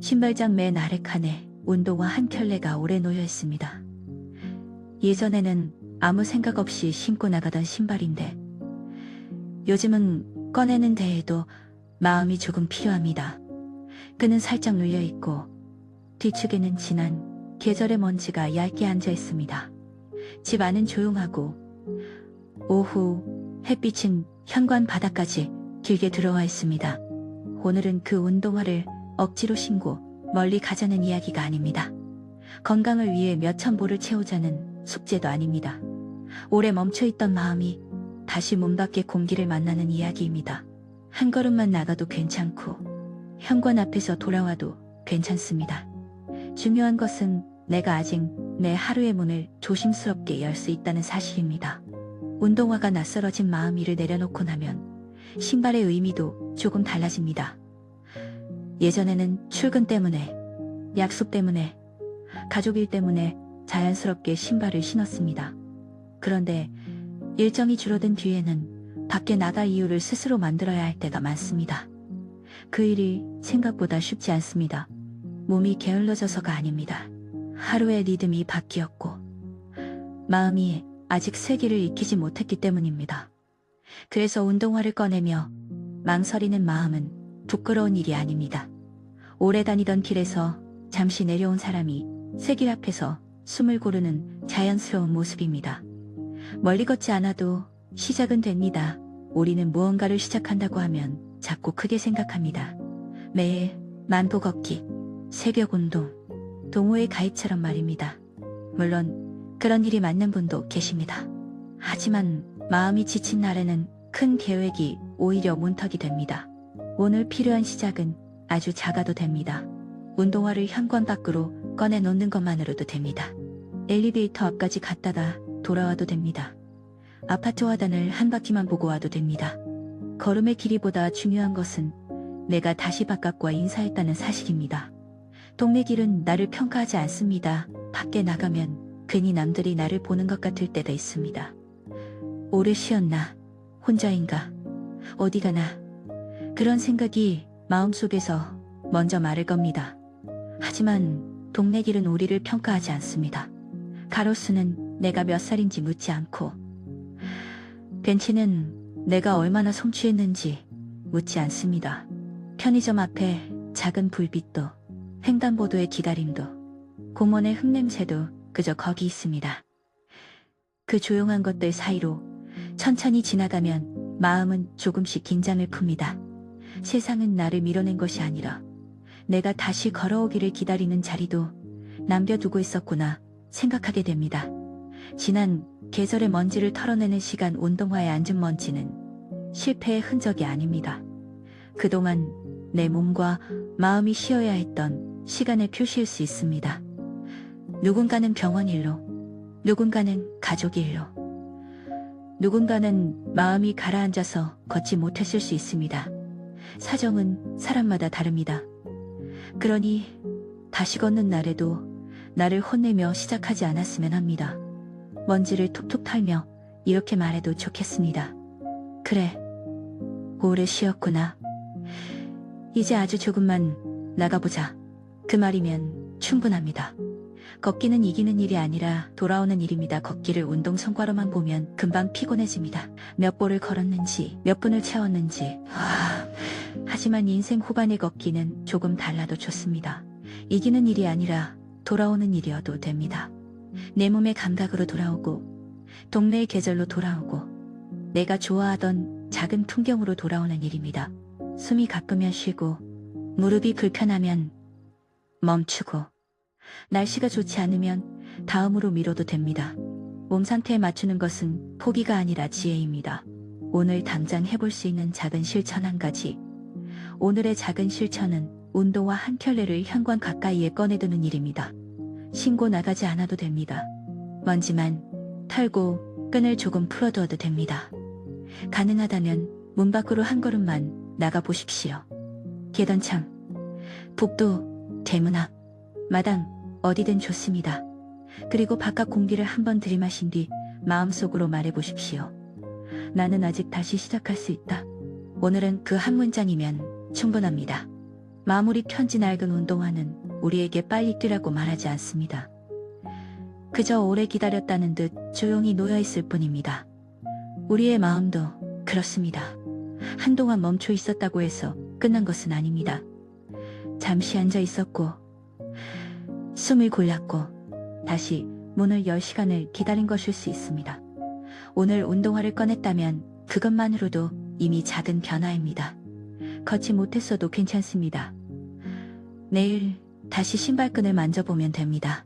신발장 맨 아래 칸에 운동화 한 켤레가 오래 놓여 있습니다. 예전에는 아무 생각 없이 신고 나가던 신발인데 요즘은 꺼내는 데에도 마음이 조금 필요합니다. 끈은 살짝 눌려 있고 뒤축에는 진한 계절의 먼지가 얇게 앉아 있습니다. 집 안은 조용하고 오후 햇빛은 현관 바닥까지 길게 들어와 있습니다. 오늘은 그 운동화를 억지로 신고 멀리 가자는 이야기가 아닙니다. 건강을 위해 몇천 보를 채우자는 숙제도 아닙니다. 오래 멈춰있던 마음이 다시 문 밖의 공기를 만나는 이야기입니다. 한 걸음만 나가도 괜찮고 현관 앞에서 돌아와도 괜찮습니다. 중요한 것은 내가 아직 내 하루의 문을 조심스럽게 열 수 있다는 사실입니다. 운동화가 낯설어진 마음 위를 내려놓고 나면 신발의 의미도 조금 달라집니다. 예전에는 출근 때문에, 약속 때문에, 가족 일 때문에 자연스럽게 신발을 신었습니다. 그런데 일정이 줄어든 뒤에는 밖에 나갈 이유를 스스로 만들어야 할 때가 많습니다. 그 일이 생각보다 쉽지 않습니다. 몸이 게을러져서가 아닙니다. 하루의 리듬이 바뀌었고 마음이 아직 세기를 익히지 못했기 때문입니다. 그래서 운동화를 꺼내며 망설이는 마음은 부끄러운 일이 아닙니다. 오래 다니던 길에서 잠시 내려온 사람이 새길 앞에서 숨을 고르는 자연스러운 모습입니다. 멀리 걷지 않아도 시작은 됩니다. 우리는 무언가를 시작한다고 하면 작고 크게 생각합니다. 매일 만보 걷기, 새벽 운동, 동호회 가입처럼 말입니다. 물론 그런 일이 맞는 분도 계십니다. 하지만 마음이 지친 날에는 큰 계획이 오히려 문턱이 됩니다. 오늘 필요한 시작은 아주 작아도 됩니다. 운동화를 현관 밖으로 꺼내 놓는 것만으로도 됩니다. 엘리베이터 앞까지 갔다가 돌아와도 됩니다. 아파트 화단을 한 바퀴만 보고 와도 됩니다. 걸음의 길이보다 중요한 것은 내가 다시 바깥과 인사했다는 사실입니다. 동네 길은 나를 평가하지 않습니다. 밖에 나가면 괜히 남들이 나를 보는 것 같을 때가 있습니다. 오래 쉬었나? 혼자인가? 어디 가나? 그런 생각이 마음속에서 먼저 말을 겁니다. 하지만 동네 길은 우리를 평가하지 않습니다. 가로수는 내가 몇 살인지 묻지 않고 벤치는 내가 얼마나 성취했는지 묻지 않습니다. 편의점 앞에 작은 불빛도 횡단보도의 기다림도 공원의 흙냄새도 그저 거기 있습니다. 그 조용한 것들 사이로 천천히 지나가면 마음은 조금씩 긴장을 풉니다. 세상은 나를 밀어낸 것이 아니라 내가 다시 걸어오기를 기다리는 자리도 남겨두고 있었구나 생각하게 됩니다. 지난 계절의 먼지를 털어내는 시간 운동화에 앉은 먼지는 실패의 흔적이 아닙니다. 그동안 내 몸과 마음이 쉬어야 했던 시간의 표시일 수 있습니다. 누군가는 병원 일로, 누군가는 가족 일로, 누군가는 마음이 가라앉아서 걷지 못했을 수 있습니다. 사정은 사람마다 다릅니다. 그러니 다시 걷는 날에도 나를 혼내며 시작하지 않았으면 합니다. 먼지를 툭툭 털며 이렇게 말해도 좋겠습니다. 그래, 오래 쉬었구나. 이제 아주 조금만 나가보자. 그 말이면 충분합니다. 걷기는 이기는 일이 아니라 돌아오는 일입니다. 걷기를 운동 성과로만 보면 금방 피곤해집니다. 몇 보를 걸었는지, 몇 분을 채웠는지. 하지만 인생 후반의 걷기는 조금 달라도 좋습니다. 이기는 일이 아니라 돌아오는 일이어도 됩니다. 내 몸의 감각으로 돌아오고 동네의 계절로 돌아오고 내가 좋아하던 작은 풍경으로 돌아오는 일입니다. 숨이 가쁘면 쉬고 무릎이 불편하면 멈추고 날씨가 좋지 않으면 다음으로 미뤄도 됩니다. 몸 상태에 맞추는 것은 포기가 아니라 지혜입니다. 오늘 당장 해볼 수 있는 작은 실천 한 가지. 오늘의 작은 실천은 운동화 한 켤레를 현관 가까이에 꺼내두는 일입니다. 신고 나가지 않아도 됩니다. 먼지만 털고 끈을 조금 풀어두어도 됩니다. 가능하다면 문 밖으로 한 걸음만 나가보십시오. 계단창, 복도, 대문 앞, 마당, 어디든 좋습니다. 그리고 바깥 공기를 한번 들이마신 뒤 마음속으로 말해보십시오. 나는 아직 다시 시작할 수 있다. 오늘은 그 한 문장이면 충분합니다. 마무리 편지 낡은 운동화는 우리에게 빨리 뛰라고 말하지 않습니다. 그저 오래 기다렸다는 듯 조용히 놓여있을 뿐입니다. 우리의 마음도 그렇습니다. 한동안 멈춰 있었다고 해서 끝난 것은 아닙니다. 잠시 앉아 있었고, 숨을 골랐고, 다시 문을 열 시간을 기다린 것일 수 있습니다. 오늘 운동화를 꺼냈다면 그것만으로도 이미 작은 변화입니다. 걷지 못했어도 괜찮습니다. 내일 다시 신발끈을 만져보면 됩니다.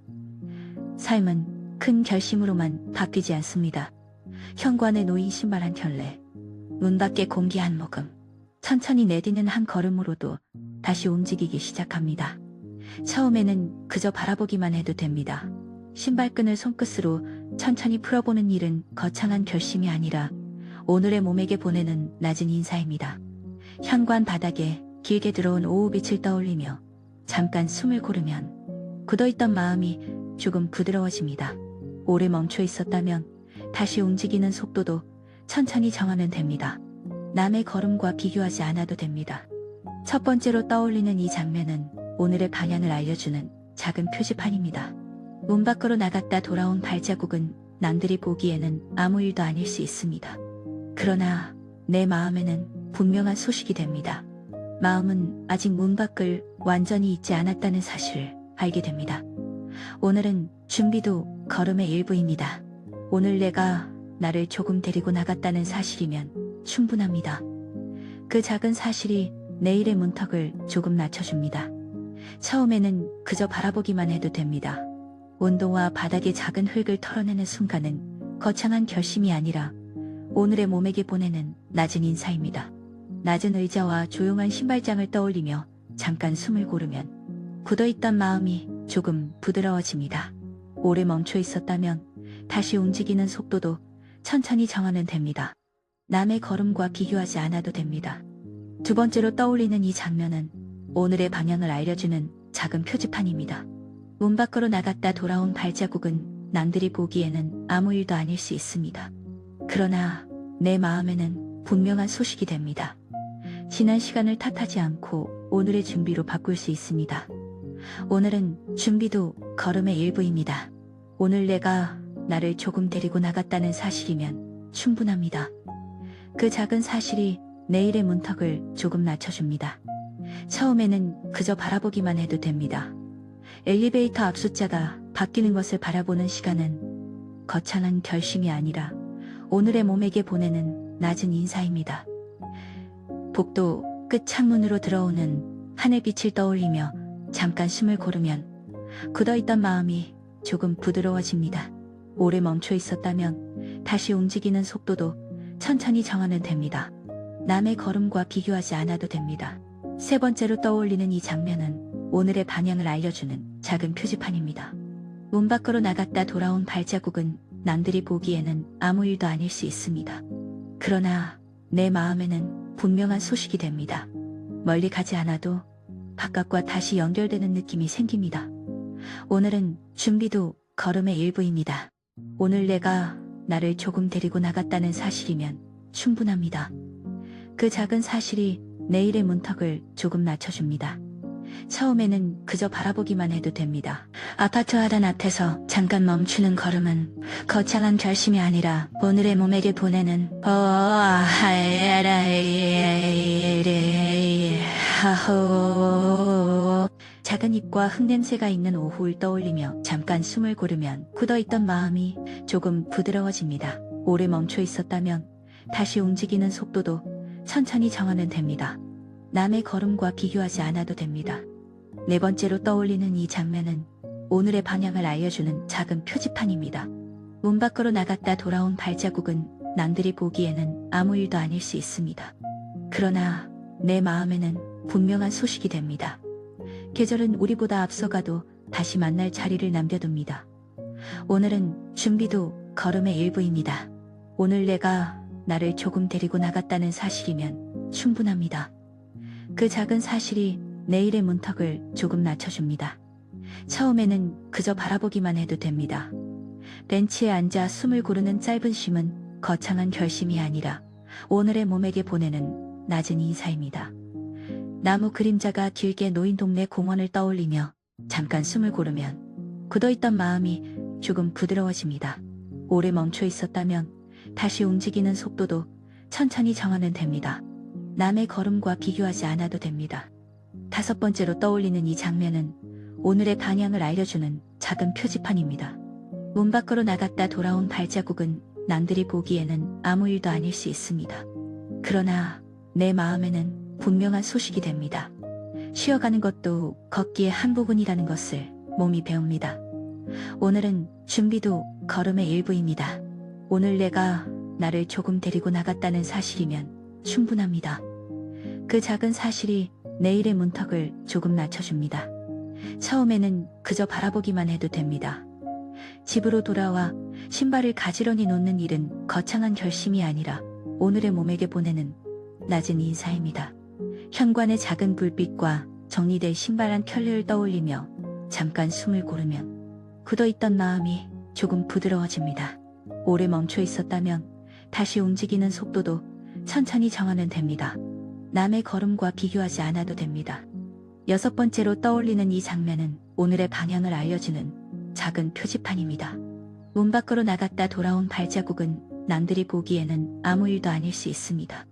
삶은 큰 결심으로만 바뀌지 않습니다. 현관에 놓인 신발 한 켤레, 문 밖에 공기 한 모금, 천천히 내디는 한 걸음으로도 다시 움직이기 시작합니다. 처음에는 그저 바라보기만 해도 됩니다. 신발끈을 손끝으로 천천히 풀어보는 일은 거창한 결심이 아니라 오늘의 몸에게 보내는 낮은 인사입니다. 현관 바닥에 길게 들어온 오후빛을 떠올리며 잠깐 숨을 고르면 굳어있던 마음이 조금 부드러워집니다. 오래 멈춰 있었다면 다시 움직이는 속도도 천천히 정하면 됩니다. 남의 걸음과 비교하지 않아도 됩니다. 첫 번째로 떠올리는 이 장면은 오늘의 방향을 알려주는 작은 표지판입니다. 문 밖으로 나갔다 돌아온 발자국은 남들이 보기에는 아무 일도 아닐 수 있습니다. 그러나 내 마음에는 분명한 소식이 됩니다. 마음은 아직 문 밖을 완전히 잊지 않았다는 사실을 알게 됩니다. 오늘은 준비도 걸음의 일부입니다. 오늘 내가 나를 조금 데리고 나갔다는 사실이면 충분합니다. 그 작은 사실이 내일의 문턱을 조금 낮춰줍니다. 처음에는 그저 바라보기만 해도 됩니다. 운동화 바닥에 작은 흙을 털어내는 순간은 거창한 결심이 아니라 오늘의 몸에게 보내는 낮은 인사입니다. 낮은 의자와 조용한 신발장을 떠올리며 잠깐 숨을 고르면 굳어있던 마음이 조금 부드러워집니다. 오래 멈춰 있었다면 다시 움직이는 속도도 천천히 정하면 됩니다. 남의 걸음과 비교하지 않아도 됩니다. 두 번째로 떠올리는 이 장면은 오늘의 방향을 알려주는 작은 표지판입니다. 문 밖으로 나갔다 돌아온 발자국은 남들이 보기에는 아무 일도 아닐 수 있습니다. 그러나 내 마음에는 분명한 소식이 됩니다. 지난 시간을 탓하지 않고 오늘의 준비로 바꿀 수 있습니다. 오늘은 준비도 걸음의 일부입니다. 오늘 내가 나를 조금 데리고 나갔다는 사실이면 충분합니다. 그 작은 사실이 내일의 문턱을 조금 낮춰줍니다. 처음에는 그저 바라보기만 해도 됩니다. 엘리베이터 앞 숫자가 바뀌는 것을 바라보는 시간은 거창한 결심이 아니라 오늘의 몸에게 보내는 낮은 인사입니다. 복도 끝 창문으로 들어오는 하늘빛을 떠올리며 잠깐 숨을 고르면 굳어있던 마음이 조금 부드러워집니다. 오래 멈춰 있었다면 다시 움직이는 속도도 천천히 정하면 됩니다. 남의 걸음과 비교하지 않아도 됩니다. 세 번째로 떠올리는 이 장면은 오늘의 방향을 알려주는 작은 표지판입니다. 문 밖으로 나갔다 돌아온 발자국은 남들이 보기에는 아무 일도 아닐 수 있습니다. 그러나 내 마음에는 분명한 소식이 됩니다. 멀리 가지 않아도 바깥과 다시 연결되는 느낌이 생깁니다. 오늘은 준비도 걸음의 일부입니다. 오늘 내가 나를 조금 데리고 나갔다는 사실이면 충분합니다. 그 작은 사실이 내일의 문턱을 조금 낮춰줍니다. 처음에는 그저 바라보기만 해도 됩니다. 아파트 하단 앞에서 잠깐 멈추는 걸음은 거창한 결심이 아니라 오늘의 몸에게 보내는 작은 입과 흙냄새가 있는 오후를 떠올리며 잠깐 숨을 고르면 굳어있던 마음이 조금 부드러워집니다. 오래 멈춰 있었다면 다시 움직이는 속도도 천천히 정하면 됩니다. 남의 걸음과 비교하지 않아도 됩니다. 네 번째로 떠올리는 이 장면은 오늘의 방향을 알려주는 작은 표지판입니다. 문 밖으로 나갔다 돌아온 발자국은 남들이 보기에는 아무 일도 아닐 수 있습니다. 그러나 내 마음에는 분명한 소식이 됩니다. 계절은 우리보다 앞서가도 다시 만날 자리를 남겨둡니다. 오늘은 준비도 걸음의 일부입니다. 오늘 내가 나를 조금 데리고 나갔다는 사실이면 충분합니다. 그 작은 사실이 내일의 문턱을 조금 낮춰줍니다. 처음에는 그저 바라보기만 해도 됩니다. 벤치에 앉아 숨을 고르는 짧은 쉼은 거창한 결심이 아니라 오늘의 몸에게 보내는 낮은 인사입니다. 나무 그림자가 길게 놓인 동네 공원을 떠올리며 잠깐 숨을 고르면 굳어있던 마음이 조금 부드러워집니다. 오래 멈춰 있었다면 다시 움직이는 속도도 천천히 정하면 됩니다. 남의 걸음과 비교하지 않아도 됩니다. 5번째로 떠올리는 이 장면은 오늘의 방향을 알려주는 작은 표지판입니다. 문 밖으로 나갔다 돌아온 발자국은 남들이 보기에는 아무 일도 아닐 수 있습니다. 그러나 내 마음에는 분명한 소식이 됩니다. 쉬어가는 것도 걷기의 한 부분이라는 것을 몸이 배웁니다. 오늘은 준비도 걸음의 일부입니다. 오늘 내가 나를 조금 데리고 나갔다는 사실이면 충분합니다. 그 작은 사실이 내일의 문턱을 조금 낮춰줍니다. 처음에는 그저 바라보기만 해도 됩니다. 집으로 돌아와 신발을 가지런히 놓는 일은 거창한 결심이 아니라 오늘의 몸에게 보내는 낮은 인사입니다. 현관의 작은 불빛과 정리될 신발 한 켤레를 떠올리며 잠깐 숨을 고르면 굳어있던 마음이 조금 부드러워집니다. 오래 멈춰 있었다면 다시 움직이는 속도도 천천히 정하면 됩니다. 남의 걸음과 비교하지 않아도 됩니다. 6번째로 떠올리는 이 장면은 오늘의 방향을 알려주는 작은 표지판입니다. 문 밖으로 나갔다 돌아온 발자국은 남들이 보기에는 아무 일도 아닐 수 있습니다.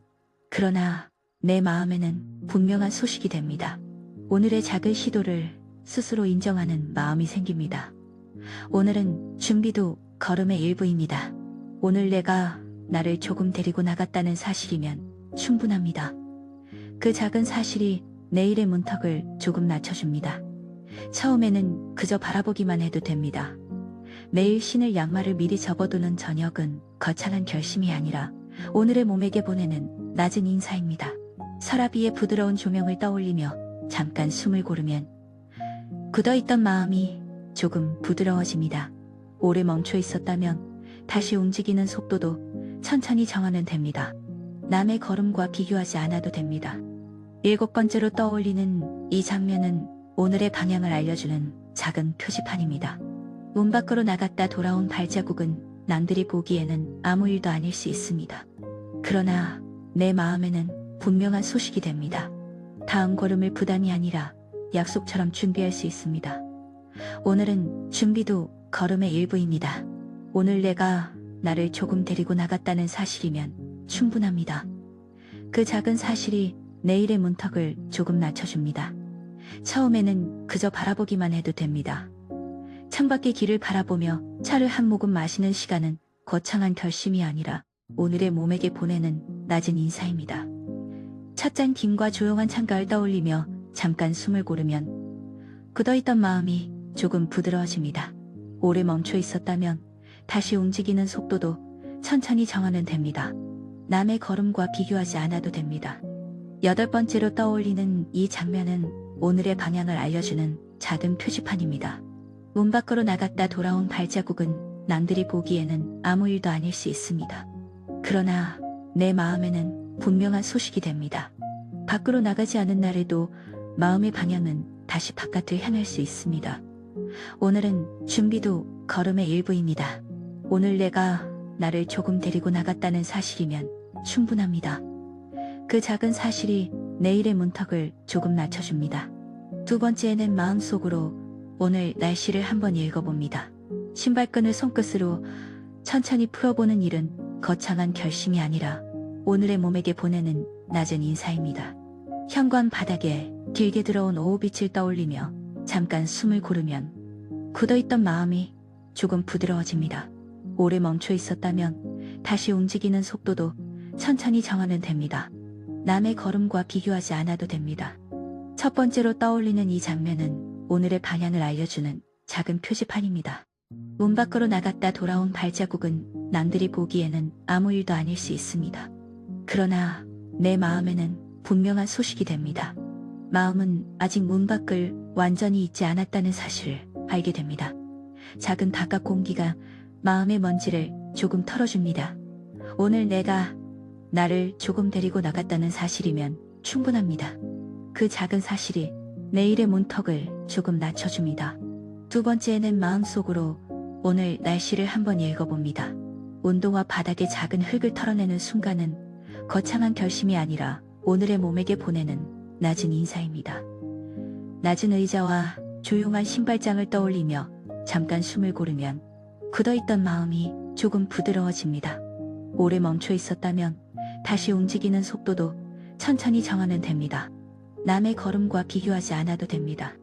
그러나 내 마음에는 분명한 소식이 됩니다. 오늘의 작은 시도를 스스로 인정하는 마음이 생깁니다. 오늘은 준비도 걸음의 일부입니다. 오늘 내가 나를 조금 데리고 나갔다는 사실이면 충분합니다. 그 작은 사실이 내일의 문턱을 조금 낮춰줍니다. 처음에는 그저 바라보기만 해도 됩니다. 매일 신을 양말을 미리 접어두는 저녁은 거창한 결심이 아니라 오늘의 몸에게 보내는 낮은 인사입니다. 서랍 위에 부드러운 조명을 떠올리며 잠깐 숨을 고르면 굳어있던 마음이 조금 부드러워집니다. 오래 멈춰 있었다면 다시 움직이는 속도도 천천히 정하면 됩니다. 남의 걸음과 비교하지 않아도 됩니다. 7번째로 떠올리는 이 장면은 오늘의 방향을 알려주는 작은 표지판입니다. 문 밖으로 나갔다 돌아온 발자국은 남들이 보기에는 아무 일도 아닐 수 있습니다. 그러나 내 마음에는 분명한 소식이 됩니다. 다음 걸음을 부담이 아니라 약속처럼 준비할 수 있습니다. 오늘은 준비도 걸음의 일부입니다. 오늘 내가 나를 조금 데리고 나갔다는 사실이면 충분합니다. 그 작은 사실이 내일의 문턱을 조금 낮춰줍니다. 처음에는 그저 바라보기만 해도 됩니다. 창밖의 길을 바라보며 차를 한 모금 마시는 시간은 거창한 결심이 아니라 오늘의 몸에게 보내는 낮은 인사입니다. 찻잔 김과 조용한 창가를 떠올리며 잠깐 숨을 고르면 굳어있던 마음이 조금 부드러워집니다. 오래 멈춰 있었다면 다시 움직이는 속도도 천천히 정하면 됩니다. 남의 걸음과 비교하지 않아도 됩니다. 8번째로 떠올리는 이 장면은 오늘의 방향을 알려주는 작은 표지판입니다. 문 밖으로 나갔다 돌아온 발자국은 남들이 보기에는 아무 일도 아닐 수 있습니다. 그러나 내 마음에는 분명한 소식이 됩니다. 밖으로 나가지 않은 날에도 마음의 방향은 다시 바깥을 향할 수 있습니다. 오늘은 준비도 걸음의 일부입니다. 오늘 내가 나를 조금 데리고 나갔다는 사실이면 충분합니다. 그 작은 사실이 내일의 문턱을 조금 낮춰줍니다. 2번째는 마음속으로 오늘 날씨를 한번 읽어봅니다. 신발끈을 손끝으로 천천히 풀어보는 일은 거창한 결심이 아니라 오늘의 몸에게 보내는 낮은 인사입니다. 현관 바닥에 길게 들어온 오후빛을 떠올리며 잠깐 숨을 고르면 굳어있던 마음이 조금 부드러워집니다. 오래 멈춰 있었다면 다시 움직이는 속도도 천천히 정하면 됩니다. 남의 걸음과 비교하지 않아도 됩니다. 1번째로 떠올리는 이 장면은 오늘의 방향을 알려주는 작은 표지판입니다. 문 밖으로 나갔다 돌아온 발자국은 남들이 보기에는 아무 일도 아닐 수 있습니다. 그러나 내 마음에는 분명한 소식이 됩니다. 마음은 아직 문 밖을 완전히 잊지 않았다는 사실을 알게 됩니다. 작은 바깥 공기가 마음의 먼지를 조금 털어줍니다. 오늘 내가 나를 조금 데리고 나갔다는 사실이면 충분합니다. 그 작은 사실이 내일의 문턱을 조금 낮춰줍니다. 2번째는 마음속으로 오늘 날씨를 한번 읽어봅니다. 온도와 바닥의 작은 흙을 털어내는 순간은 거창한 결심이 아니라 오늘의 몸에게 보내는 낮은 인사입니다. 낮은 의자와 조용한 신발장을 떠올리며 잠깐 숨을 고르면 굳어있던 마음이 조금 부드러워집니다. 오래 멈춰 있었다면 다시 움직이는 속도도 천천히 정하면 됩니다. 남의 걸음과 비교하지 않아도 됩니다.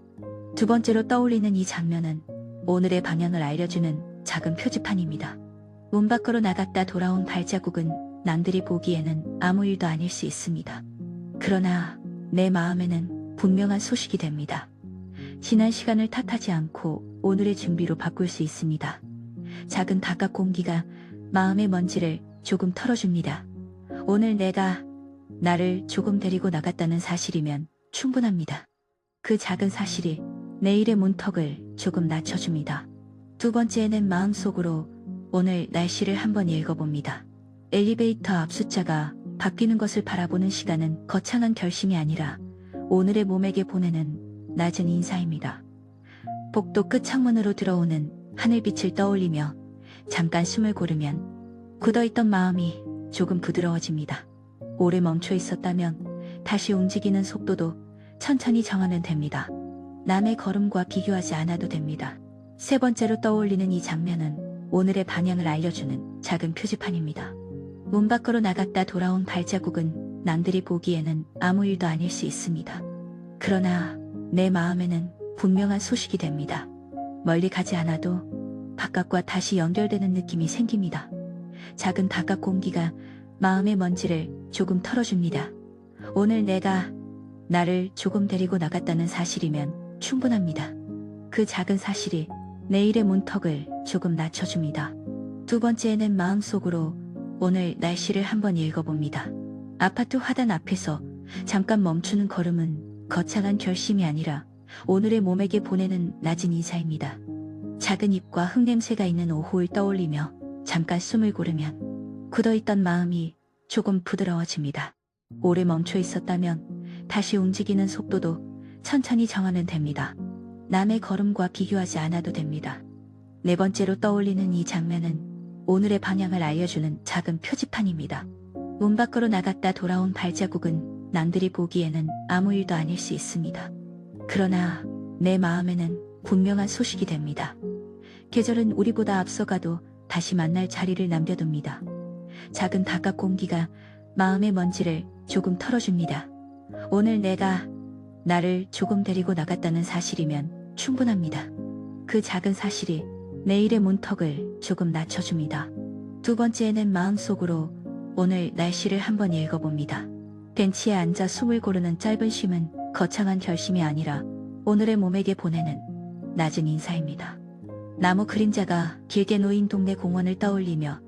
두 번째로 떠올리는 이 장면은 오늘의 방향을 알려주는 작은 표지판입니다. 문 밖으로 나갔다 돌아온 발자국은 남들이 보기에는 아무 일도 아닐 수 있습니다. 그러나 내 마음에는 분명한 소식이 됩니다. 지난 시간을 탓하지 않고 오늘의 준비로 바꿀 수 있습니다. 작은 바깥 공기가 마음의 먼지를 조금 털어줍니다. 오늘 내가 나를 조금 데리고 나갔다는 사실이면 충분합니다. 그 작은 사실이 내일의 문턱을 조금 낮춰줍니다. 두 번째는 마음속으로 오늘 날씨를 한번 읽어봅니다. 엘리베이터 앞 숫자가 바뀌는 것을 바라보는 시간은 거창한 결심이 아니라 오늘의 몸에게 보내는 낮은 인사입니다. 복도 끝 창문으로 들어오는 하늘빛을 떠올리며 잠깐 숨을 고르면 굳어있던 마음이 조금 부드러워집니다. 오래 멈춰 있었다면 다시 움직이는 속도도 천천히 정하면 됩니다. 남의 걸음과 비교하지 않아도 됩니다. 세 번째로 떠올리는 이 장면은 오늘의 방향을 알려주는 작은 표지판입니다. 문 밖으로 나갔다 돌아온 발자국은 남들이 보기에는 아무 일도 아닐 수 있습니다. 그러나 내 마음에는 분명한 소식이 됩니다. 멀리 가지 않아도 바깥과 다시 연결되는 느낌이 생깁니다. 작은 바깥 공기가 마음의 먼지를 조금 털어줍니다. 오늘 내가 나를 조금 데리고 나갔다는 사실이면 충분합니다. 그 작은 사실이 내일의 문턱을 조금 낮춰줍니다. 두 번째는 마음속으로 오늘 날씨를 한번 읽어봅니다. 아파트 화단 앞에서 잠깐 멈추는 걸음은 거창한 결심이 아니라 오늘의 몸에게 보내는 낮은 인사입니다. 작은 잎과 흙냄새가 있는 오후를 떠올리며 잠깐 숨을 고르면 굳어있던 마음이 조금 부드러워집니다. 오래 멈춰 있었다면 다시 움직이는 속도도 천천히 정하면 됩니다. 남의 걸음과 비교하지 않아도 됩니다. 네 번째로 떠올리는 이 장면은 오늘의 방향을 알려주는 작은 표지판입니다. 문 밖으로 나갔다 돌아온 발자국은 남들이 보기에는 아무 일도 아닐 수 있습니다. 그러나 내 마음에는 분명한 소식이 됩니다. 계절은 우리보다 앞서가도 다시 만날 자리를 남겨둡니다. 작은 바깥 공기가 마음의 먼지를 조금 털어줍니다. 오늘 내가 나를 조금 데리고 나갔다는 사실이면 충분합니다. 그 작은 사실이 내일의 문턱을 조금 낮춰줍니다. 두 번째는 마음속으로 오늘 날씨를 한번 읽어봅니다. 벤치에 앉아 숨을 고르는 짧은 쉼은 거창한 결심이 아니라 오늘의 몸에게 보내는 낮은 인사입니다. 나무 그림자가 길게 놓인 동네 공원을 떠올리며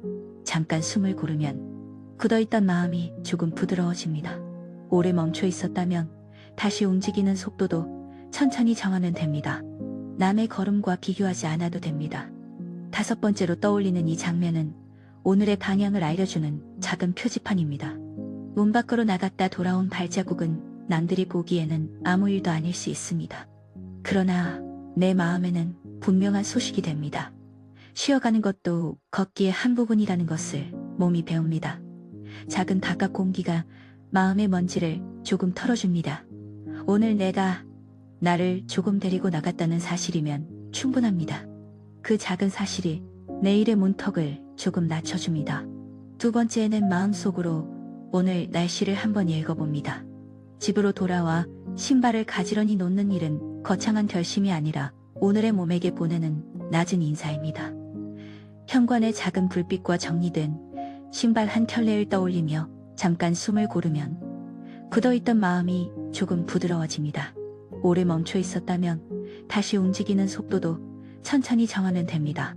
잠깐 숨을 고르면 굳어있던 마음이 조금 부드러워집니다. 오래 멈춰 있었다면 다시 움직이는 속도도 천천히 정하면 됩니다. 남의 걸음과 비교하지 않아도 됩니다. 다섯 번째로 떠올리는 이 장면은 오늘의 방향을 알려주는 작은 표지판입니다. 문 밖으로 나갔다 돌아온 발자국은 남들이 보기에는 아무 일도 아닐 수 있습니다. 그러나 내 마음에는 분명한 소식이 됩니다. 쉬어가는 것도 걷기의 한 부분이라는 것을 몸이 배웁니다. 작은 바깥 공기가 마음의 먼지를 조금 털어줍니다. 오늘 내가 나를 조금 데리고 나갔다는 사실이면 충분합니다. 그 작은 사실이 내일의 문턱을 조금 낮춰줍니다. 두 번째는 마음속으로 오늘 날씨를 한번 읽어봅니다. 집으로 돌아와 신발을 가지런히 놓는 일은 거창한 결심이 아니라 오늘의 몸에게 보내는 낮은 인사입니다. 현관의 작은 불빛과 정리된 신발 한 켤레를 떠올리며 잠깐 숨을 고르면 굳어있던 마음이 조금 부드러워집니다. 오래 멈춰 있었다면 다시 움직이는 속도도 천천히 정하면 됩니다.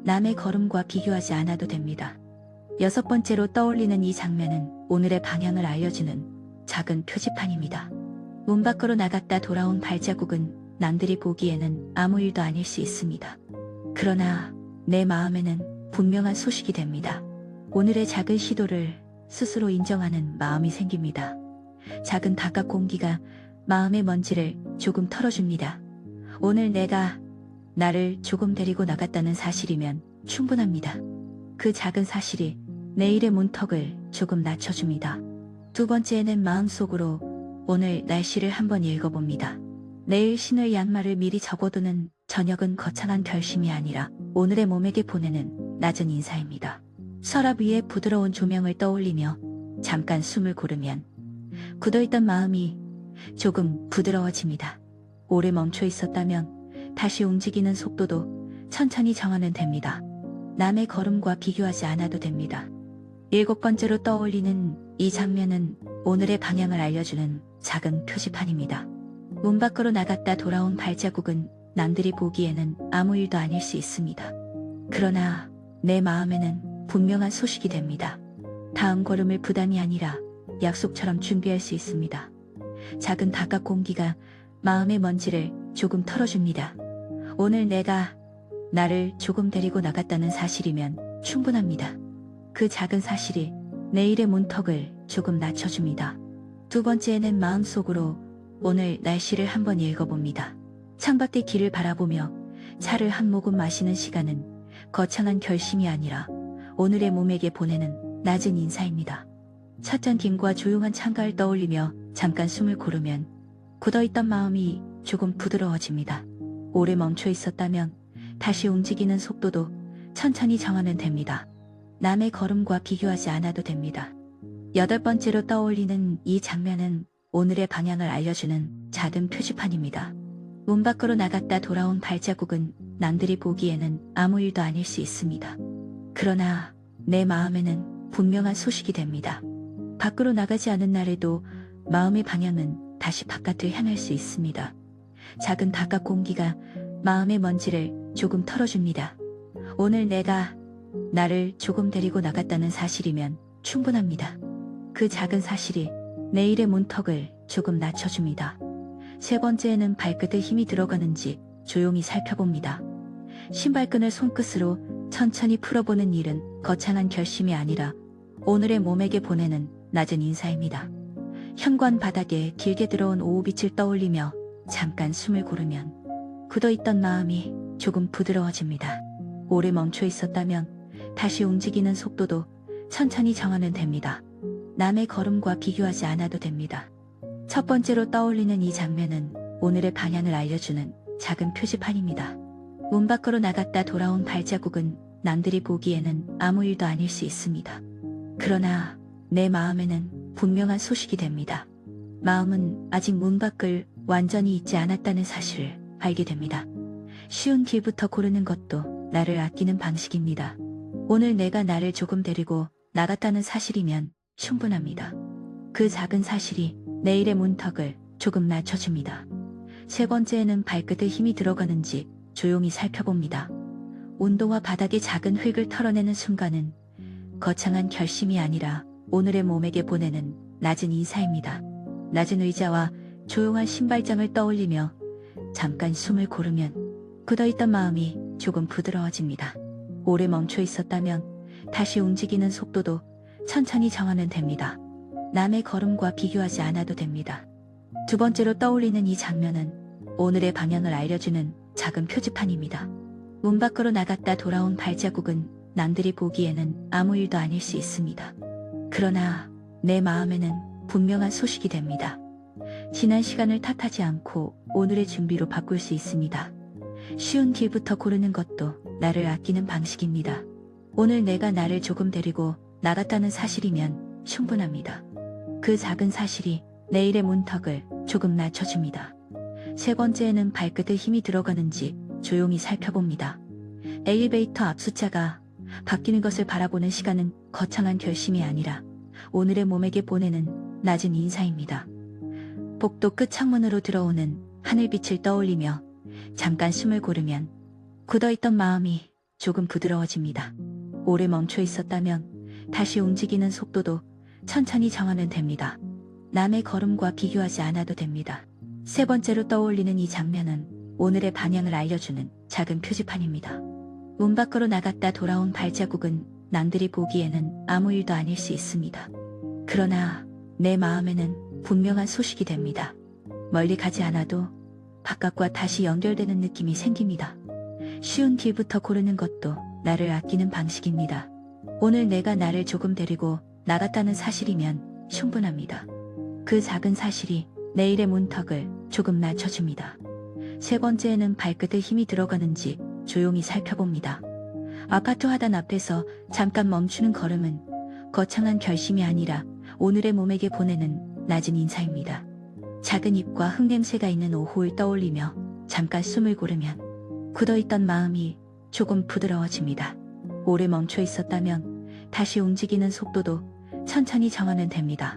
남의 걸음과 비교하지 않아도 됩니다. 여섯 번째로 떠올리는 이 장면은 오늘의 방향을 알려주는 작은 표지판입니다. 문 밖으로 나갔다 돌아온 발자국은 남들이 보기에는 아무 일도 아닐 수 있습니다. 그러나 내 마음에는 분명한 소식이 됩니다. 오늘의 작은 시도를 스스로 인정하는 마음이 생깁니다. 작은 바깥 공기가 마음의 먼지를 조금 털어줍니다. 오늘 내가 나를 조금 데리고 나갔다는 사실이면 충분합니다. 그 작은 사실이 내일의 문턱을 조금 낮춰줍니다. 두 번째는 마음속으로 오늘 날씨를 한번 읽어봅니다. 내일 신을 양말을 미리 접어두는 저녁은 거창한 결심이 아니라 오늘의 몸에게 보내는 낮은 인사입니다. 서랍 위에 부드러운 조명을 떠올리며 잠깐 숨을 고르면 굳어있던 마음이 조금 부드러워집니다. 오래 멈춰 있었다면 다시 움직이는 속도도 천천히 정하면 됩니다. 남의 걸음과 비교하지 않아도 됩니다. 7번째로 떠올리는 이 장면은 오늘의 방향을 알려주는 작은 표지판입니다. 문 밖으로 나갔다 돌아온 발자국은 남들이 보기에는 아무 일도 아닐 수 있습니다. 그러나 내 마음에는 분명한 소식이 됩니다. 다음 걸음을 부담이 아니라 약속처럼 준비할 수 있습니다. 작은 바깥 공기가 마음의 먼지를 조금 털어줍니다. 오늘 내가 나를 조금 데리고 나갔다는 사실이면 충분합니다. 그 작은 사실이 내일의 문턱을 조금 낮춰줍니다. 2번째는 마음속으로 오늘 날씨를 한번 읽어봅니다. 창밖의 길을 바라보며 차를 한 모금 마시는 시간은 거창한 결심이 아니라 오늘의 몸에게 보내는 낮은 인사입니다. 찻잔 김과 조용한 창가를 떠올리며 잠깐 숨을 고르면 굳어있던 마음이 조금 부드러워집니다. 오래 멈춰 있었다면 다시 움직이는 속도도 천천히 정하면 됩니다. 남의 걸음과 비교하지 않아도 됩니다. 8번째로 떠올리는 이 장면은 오늘의 방향을 알려주는 작은 표지판입니다. 문 밖으로 나갔다 돌아온 발자국은 남들이 보기에는 아무 일도 아닐 수 있습니다. 그러나 내 마음에는 분명한 소식이 됩니다. 밖으로 나가지 않은 날에도 마음의 방향은 다시 바깥을 향할 수 있습니다. 작은 바깥 공기가 마음의 먼지를 조금 털어줍니다. 오늘 내가 나를 조금 데리고 나갔다는 사실이면 충분합니다. 그 작은 사실이 내일의 문턱을 조금 낮춰줍니다. 3번째에는 발끝에 힘이 들어가는지 조용히 살펴봅니다. 신발끈을 손끝으로 천천히 풀어보는 일은 거창한 결심이 아니라 오늘의 몸에게 보내는 낮은 인사입니다. 현관 바닥에 길게 들어온 오후빛을 떠올리며 잠깐 숨을 고르면 굳어있던 마음이 조금 부드러워집니다. 오래 멈춰 있었다면 다시 움직이는 속도도 천천히 정하면 됩니다. 남의 걸음과 비교하지 않아도 됩니다. 1번째로 떠올리는 이 장면은 오늘의 방향을 알려주는 작은 표지판입니다. 문 밖으로 나갔다 돌아온 발자국은 남들이 보기에는 아무 일도 아닐 수 있습니다. 그러나 내 마음에는 분명한 소식이 됩니다. 마음은 아직 문 밖을 완전히 잊지 않았다는 사실을 알게 됩니다. 쉬운 길부터 고르는 것도 나를 아끼는 방식입니다. 오늘 내가 나를 조금 데리고 나갔다는 사실이면 충분합니다. 그 작은 사실이 내일의 문턱을 조금 낮춰줍니다. 3번째에는 발끝에 힘이 들어가는지 조용히 살펴봅니다. 온도와 바닥의 작은 흙을 털어내는 순간은 거창한 결심이 아니라 오늘의 몸에게 보내는 낮은 인사입니다. 낮은 의자와 조용한 신발장을 떠올리며 잠깐 숨을 고르면 굳어있던 마음이 조금 부드러워집니다. 오래 멈춰 있었다면 다시 움직이는 속도도 천천히 정하면 됩니다. 남의 걸음과 비교하지 않아도 됩니다. 2번째로 떠올리는 이 장면은 오늘의 방향을 알려주는 작은 표지판입니다. 문 밖으로 나갔다 돌아온 발자국은 남들이 보기에는 아무 일도 아닐 수 있습니다. 그러나 내 마음에는 분명한 소식이 됩니다. 지난 시간을 탓하지 않고 오늘의 준비로 바꿀 수 있습니다. 쉬운 길부터 고르는 것도 나를 아끼는 방식입니다. 오늘 내가 나를 조금 데리고 나갔다는 사실이면 충분합니다. 그 작은 사실이 내일의 문턱을 조금 낮춰줍니다. 3번째에는 발끝에 힘이 들어가는지 조용히 살펴봅니다. 엘리베이터 앞 숫자가 바뀌는 것을 바라보는 시간은 거창한 결심이 아니라 오늘의 몸에게 보내는 낮은 인사입니다. 복도 끝 창문으로 들어오는 하늘빛을 떠올리며 잠깐 숨을 고르면 굳어있던 마음이 조금 부드러워집니다. 오래 멈춰 있었다면 다시 움직이는 속도도 천천히 정하면 됩니다. 남의 걸음과 비교하지 않아도 됩니다. 3번째로 떠올리는 이 장면은 오늘의 방향을 알려주는 작은 표지판입니다. 문 밖으로 나갔다 돌아온 발자국은 남들이 보기에는 아무 일도 아닐 수 있습니다. 그러나 내 마음에는 분명한 소식이 됩니다. 멀리 가지 않아도 바깥과 다시 연결되는 느낌이 생깁니다. 쉬운 길부터 고르는 것도 나를 아끼는 방식입니다. 오늘 내가 나를 조금 데리고 나갔다는 사실이면 충분합니다. 그 작은 사실이 내일의 문턱을 조금 낮춰줍니다. 세 번째에는 발끝에 힘이 들어가는지 조용히 살펴봅니다. 아파트 화단 앞에서 잠깐 멈추는 걸음은 거창한 결심이 아니라 오늘의 몸에게 보내는 낮은 인사입니다. 작은 입과 흙냄새가 있는 오후를 떠올리며 잠깐 숨을 고르면 굳어있던 마음이 조금 부드러워집니다. 오래 멈춰 있었다면 다시 움직이는 속도도 천천히 정하면 됩니다.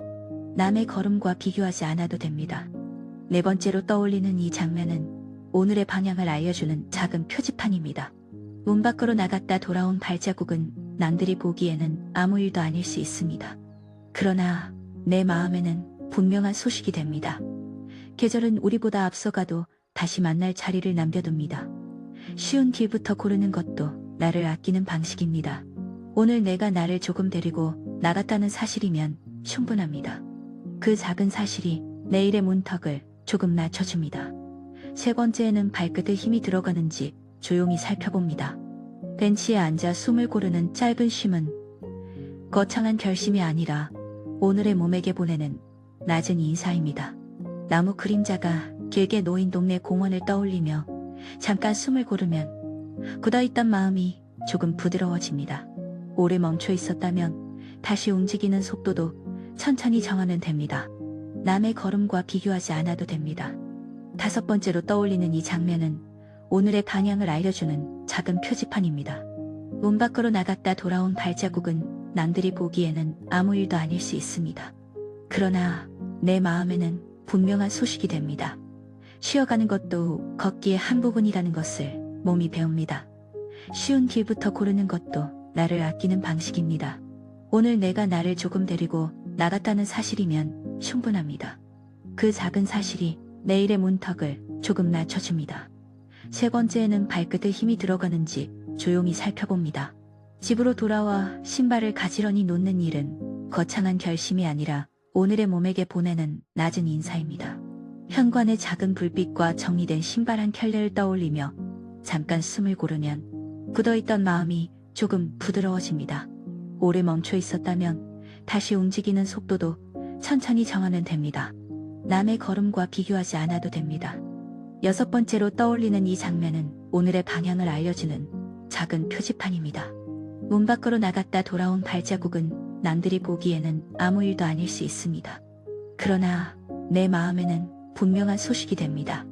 남의 걸음과 비교하지 않아도 됩니다. 네 번째로 떠올리는 이 장면은 오늘의 방향을 알려주는 작은 표지판입니다. 문 밖으로 나갔다 돌아온 발자국은 남들이 보기에는 아무 일도 아닐 수 있습니다. 그러나 내 마음에는 분명한 소식이 됩니다. 계절은 우리보다 앞서가도 다시 만날 자리를 남겨둡니다. 쉬운 길부터 고르는 것도 나를 아끼는 방식입니다. 오늘 내가 나를 조금 데리고 나갔다는 사실이면 충분합니다. 그 작은 사실이 내일의 문턱을 조금 낮춰줍니다. 세 번째에는 발끝에 힘이 들어가는지 조용히 살펴봅니다. 벤치에 앉아 숨을 고르는 짧은 쉼은 거창한 결심이 아니라 오늘의 몸에게 보내는 낮은 인사입니다. 나무 그림자가 길게 놓인 동네 공원을 떠올리며 잠깐 숨을 고르면 굳어있던 마음이 조금 부드러워집니다. 오래 멈춰 있었다면 다시 움직이는 속도도 천천히 정하면 됩니다. 남의 걸음과 비교하지 않아도 됩니다. 다섯 번째로 떠올리는 이 장면은 오늘의 방향을 알려주는 작은 표지판입니다. 문 밖으로 나갔다 돌아온 발자국은 남들이 보기에는 아무 일도 아닐 수 있습니다. 그러나 내 마음에는 분명한 소식이 됩니다. 쉬어가는 것도 걷기의 한 부분이라는 것을 몸이 배웁니다. 쉬운 길부터 고르는 것도 나를 아끼는 방식입니다. 오늘 내가 나를 조금 데리고 나갔다는 사실이면 충분합니다. 그 작은 사실이 내일의 문턱을 조금 낮춰줍니다. 세 번째에는 발끝에 힘이 들어가는지 조용히 살펴봅니다. 집으로 돌아와 신발을 가지런히 놓는 일은 거창한 결심이 아니라 오늘의 몸에게 보내는 낮은 인사입니다. 현관의 작은 불빛과 정리된 신발 한 켤레를 떠올리며 잠깐 숨을 고르면 굳어있던 마음이 조금 부드러워집니다. 오래 멈춰 있었다면 다시 움직이는 속도도 천천히 정하면 됩니다. 남의 걸음과 비교하지 않아도 됩니다. 여섯 번째로 떠올리는 이 장면은 오늘의 방향을 알려주는 작은 표지판입니다. 문 밖으로 나갔다 돌아온 발자국은 남들이 보기에는 아무 일도 아닐 수 있습니다. 그러나 내 마음에는 분명한 소식이 됩니다.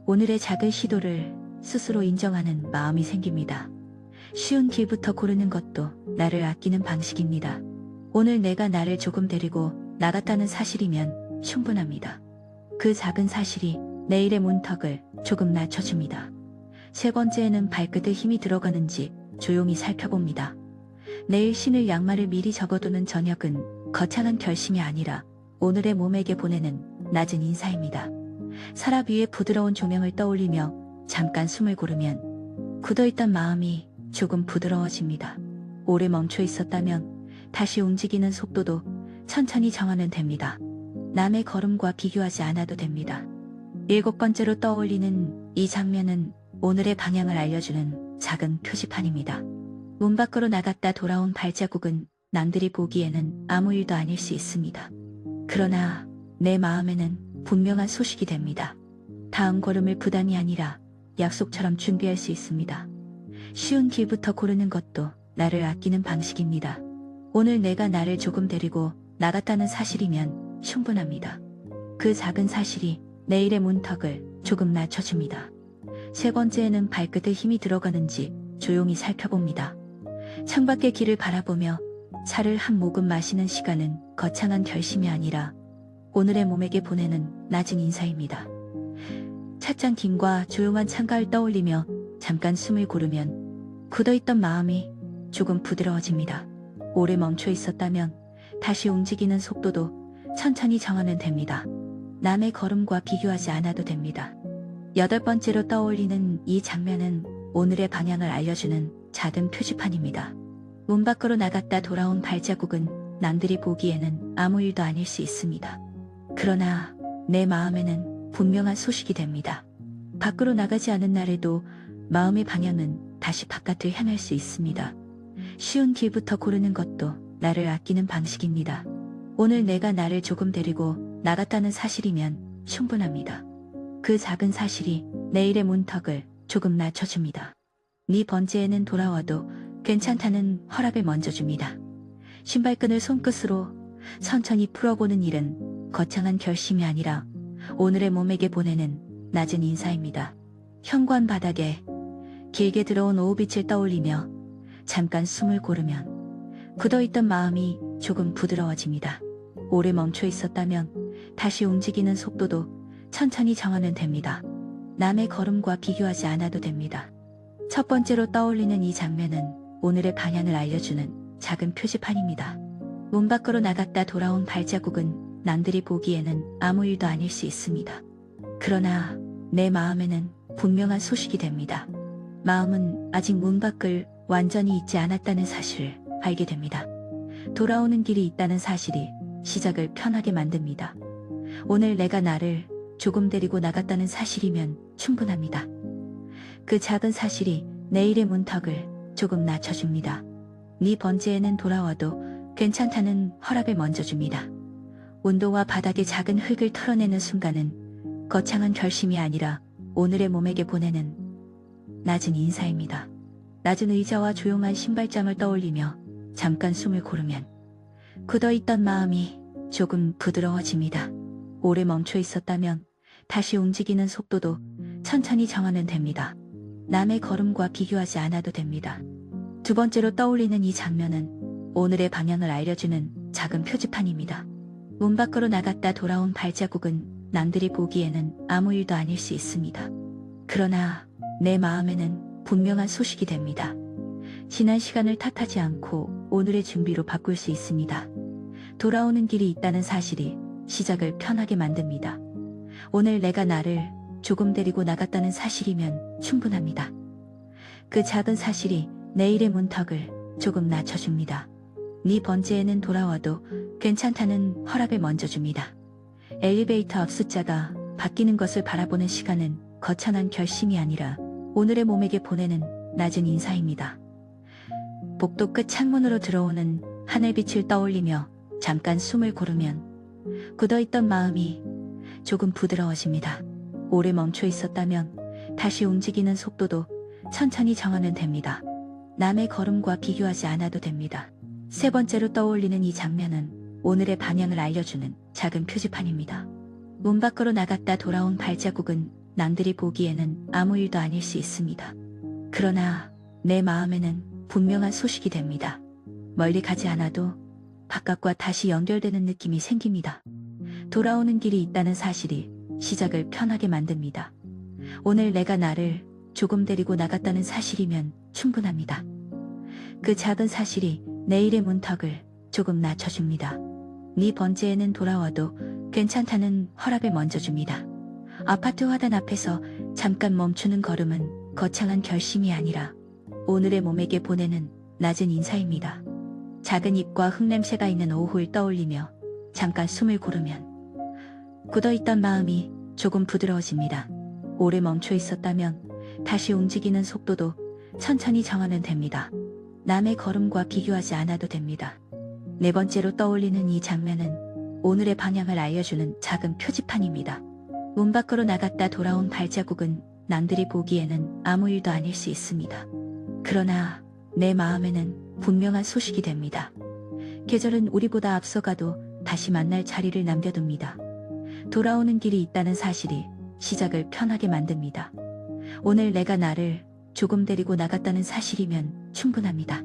오늘의 작은 시도를 스스로 인정하는 마음이 생깁니다. 쉬운 길부터 고르는 것도 나를 아끼는 방식입니다. 오늘 내가 나를 조금 데리고 나갔다는 사실이면 충분합니다. 그 작은 사실이 내일의 문턱을 조금 낮춰줍니다. 세 번째에는 발끝에 힘이 들어가는지 조용히 살펴봅니다. 내일 신을 양말을 미리 접어두는 저녁은 거창한 결심이 아니라 오늘의 몸에게 보내는 낮은 인사입니다. 서랍 위에 부드러운 조명을 떠올리며 잠깐 숨을 고르면 굳어있던 마음이 조금 부드러워집니다. 오래 멈춰 있었다면 다시 움직이는 속도도 천천히 정하면 됩니다. 남의 걸음과 비교하지 않아도 됩니다. 일곱 번째로 떠올리는 이 장면은 오늘의 방향을 알려주는 작은 표지판입니다. 문 밖으로 나갔다 돌아온 발자국은 남들이 보기에는 아무 일도 아닐 수 있습니다. 그러나 내 마음에는 분명한 소식이 됩니다. 다음 걸음을 부담이 아니라 약속처럼 준비할 수 있습니다. 쉬운 길부터 고르는 것도 나를 아끼는 방식입니다. 오늘 내가 나를 조금 데리고 나갔다는 사실이면 충분합니다. 그 작은 사실이 내일의 문턱을 조금 낮춰줍니다. 세 번째에는 발끝에 힘이 들어가는지 조용히 살펴봅니다. 창밖의 길을 바라보며 차를 한 모금 마시는 시간은 거창한 결심이 아니라 오늘의 몸에게 보내는 낮은 인사입니다. 찻잔 김과 조용한 창가를 떠올리며 잠깐 숨을 고르면 굳어있던 마음이 조금 부드러워집니다. 오래 멈춰 있었다면 다시 움직이는 속도도 천천히 정하면 됩니다. 남의 걸음과 비교하지 않아도 됩니다. 여덟 번째로 떠올리는 이 장면은 오늘의 방향을 알려주는 작은 표지판입니다. 문 밖으로 나갔다 돌아온 발자국은 남들이 보기에는 아무 일도 아닐 수 있습니다. 그러나 내 마음에는 분명한 소식이 됩니다. 밖으로 나가지 않은 날에도 마음의 방향은 다시 바깥을 향할 수 있습니다. 쉬운 길부터 고르는 것도 나를 아끼는 방식입니다. 오늘 내가 나를 조금 데리고 나갔다는 사실이면 충분합니다. 그 작은 사실이 내일의 문턱을 조금 낮춰줍니다. 네 번째에는 돌아와도 괜찮다는 허락을 먼저 줍니다. 신발끈을 손끝으로 천천히 풀어보는 일은 거창한 결심이 아니라 오늘의 몸에게 보내는 낮은 인사입니다. 현관 바닥에 길게 들어온 오후빛을 떠올리며 잠깐 숨을 고르면 굳어있던 마음이 조금 부드러워집니다. 오래 멈춰 있었다면 다시 움직이는 속도도 천천히 정하면 됩니다. 남의 걸음과 비교하지 않아도 됩니다. 첫 번째로 떠올리는 이 장면은 오늘의 방향을 알려주는 작은 표지판입니다. 문 밖으로 나갔다 돌아온 발자국은 남들이 보기에는 아무 일도 아닐 수 있습니다. 그러나 내 마음에는 분명한 소식이 됩니다. 마음은 아직 문 밖을 완전히 잊지 않았다는 사실을 알게 됩니다. 돌아오는 길이 있다는 사실이 시작을 편하게 만듭니다. 오늘 내가 나를 조금 데리고 나갔다는 사실이면 충분합니다. 그 작은 사실이 내일의 문턱을 조금 낮춰줍니다. 네 번째에는 돌아와도 괜찮다는 허락을 먼저 줍니다. 온도와 바닥의 작은 흙을 털어내는 순간은 거창한 결심이 아니라 오늘의 몸에게 보내는 낮은 인사입니다. 낮은 의자와 조용한 신발장을 떠올리며 잠깐 숨을 고르면 굳어있던 마음이 조금 부드러워집니다. 오래 멈춰 있었다면 다시 움직이는 속도도 천천히 정하면 됩니다. 남의 걸음과 비교하지 않아도 됩니다. 두 번째로 떠올리는 이 장면은 오늘의 방향을 알려주는 작은 표지판입니다. 문 밖으로 나갔다 돌아온 발자국은 남들이 보기에는 아무 일도 아닐 수 있습니다. 그러나 내 마음에는 분명한 소식이 됩니다. 지난 시간을 탓하지 않고 오늘의 준비로 바꿀 수 있습니다. 돌아오는 길이 있다는 사실이 시작을 편하게 만듭니다. 오늘 내가 나를 조금 데리고 나갔다는 사실이면 충분합니다. 그 작은 사실이 내일의 문턱을 조금 낮춰줍니다. 네 번째에는 돌아와도 괜찮다는 허락을 먼저 줍니다. 엘리베이터 앞 숫자가 바뀌는 것을 바라보는 시간은 거창한 결심이 아니라 오늘의 몸에게 보내는 낮은 인사입니다. 복도 끝 창문으로 들어오는 하늘빛을 떠올리며 잠깐 숨을 고르면 굳어있던 마음이 조금 부드러워집니다. 오래 멈춰 있었다면 다시 움직이는 속도도 천천히 정하면 됩니다. 남의 걸음과 비교하지 않아도 됩니다. 세 번째로 떠올리는 이 장면은 오늘의 방향을 알려주는 작은 표지판입니다. 문 밖으로 나갔다 돌아온 발자국은 남들이 보기에는 아무 일도 아닐 수 있습니다. 그러나 내 마음에는 분명한 소식이 됩니다. 멀리 가지 않아도 바깥과 다시 연결되는 느낌이 생깁니다. 돌아오는 길이 있다는 사실이 시작을 편하게 만듭니다. 오늘 내가 나를 조금 데리고 나갔다는 사실이면 충분합니다. 그 작은 사실이 내일의 문턱을 조금 낮춰줍니다. 네 번째에는 돌아와도 괜찮다는 허락을 먼저 줍니다. 아파트 화단 앞에서 잠깐 멈추는 걸음은 거창한 결심이 아니라 오늘의 몸에게 보내는 낮은 인사입니다. 작은 잎과 흙냄새가 있는 오후를 떠올리며 잠깐 숨을 고르면 굳어있던 마음이 조금 부드러워집니다. 오래 멈춰 있었다면 다시 움직이는 속도도 천천히 정하면 됩니다. 남의 걸음과 비교하지 않아도 됩니다. 네 번째로 떠올리는 이 장면은 오늘의 방향을 알려주는 작은 표지판입니다. 문 밖으로 나갔다 돌아온 발자국은 남들이 보기에는 아무 일도 아닐 수 있습니다. 그러나 내 마음에는 분명한 소식이 됩니다. 계절은 우리보다 앞서가도 다시 만날 자리를 남겨둡니다. 돌아오는 길이 있다는 사실이 시작을 편하게 만듭니다. 오늘 내가 나를 조금 데리고 나갔다는 사실이면 충분합니다.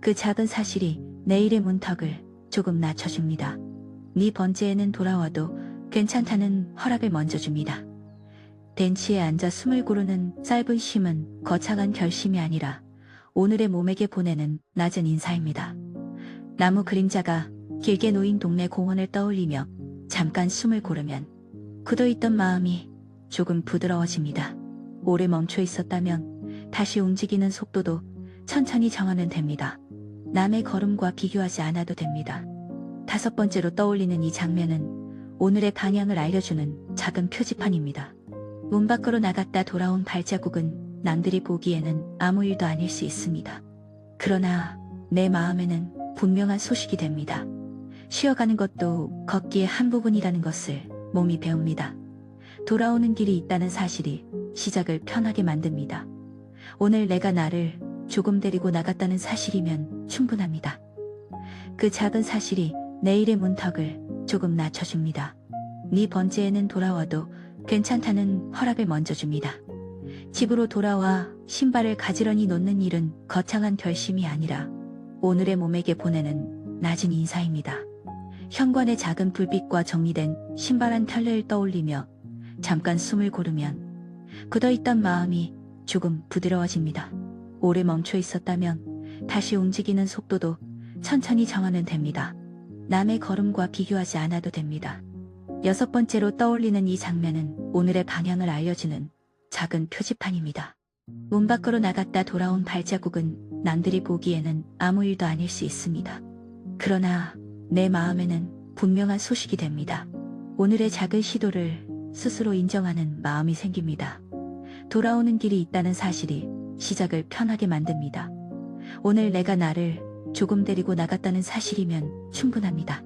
그 작은 사실이 내일의 문턱을 조금 낮춰줍니다. 네 번째에는 돌아와도 괜찮다는 허락을 먼저 줍니다. 벤치에 앉아 숨을 고르는 짧은 쉼은 거창한 결심이 아니라 오늘의 몸에게 보내는 낮은 인사입니다. 나무 그림자가 길게 놓인 동네 공원을 떠올리며 잠깐 숨을 고르면 굳어있던 마음이 조금 부드러워집니다. 오래 멈춰 있었다면 다시 움직이는 속도도 천천히 정하면 됩니다. 남의 걸음과 비교하지 않아도 됩니다. 다섯 번째로 떠올리는 이 장면은 오늘의 방향을 알려주는 작은 표지판입니다. 문 밖으로 나갔다 돌아온 발자국은 남들이 보기에는 아무 일도 아닐 수 있습니다. 그러나 내 마음에는 분명한 소식이 됩니다. 쉬어가는 것도 걷기의 한 부분이라는 것을 몸이 배웁니다. 돌아오는 길이 있다는 사실이 시작을 편하게 만듭니다. 오늘 내가 나를 조금 데리고 나갔다는 사실이면 충분합니다. 그 작은 사실이 내일의 문턱을 조금 낮춰줍니다. 네 번째에는 돌아와도 괜찮다는 허락을 먼저 줍니다. 집으로 돌아와 신발을 가지런히 놓는 일은 거창한 결심이 아니라 오늘의 몸에게 보내는 낮은 인사입니다. 현관의 작은 불빛과 정리된 신발 한 켤레를 떠올리며 잠깐 숨을 고르면 굳어있던 마음이 조금 부드러워집니다. 오래 멈춰 있었다면 다시 움직이는 속도도 천천히 정하면 됩니다. 남의 걸음과 비교하지 않아도 됩니다. 여섯 번째로 떠올리는 이 장면은 오늘의 방향을 알려주는 작은 표지판입니다. 문 밖으로 나갔다 돌아온 발자국은 남들이 보기에는 아무 일도 아닐 수 있습니다. 그러나 내 마음에는 분명한 소식이 됩니다. 오늘의 작은 시도를 스스로 인정하는 마음이 생깁니다. 돌아오는 길이 있다는 사실이 시작을 편하게 만듭니다. 오늘 내가 나를 조금 데리고 나갔다는 사실이면 충분합니다.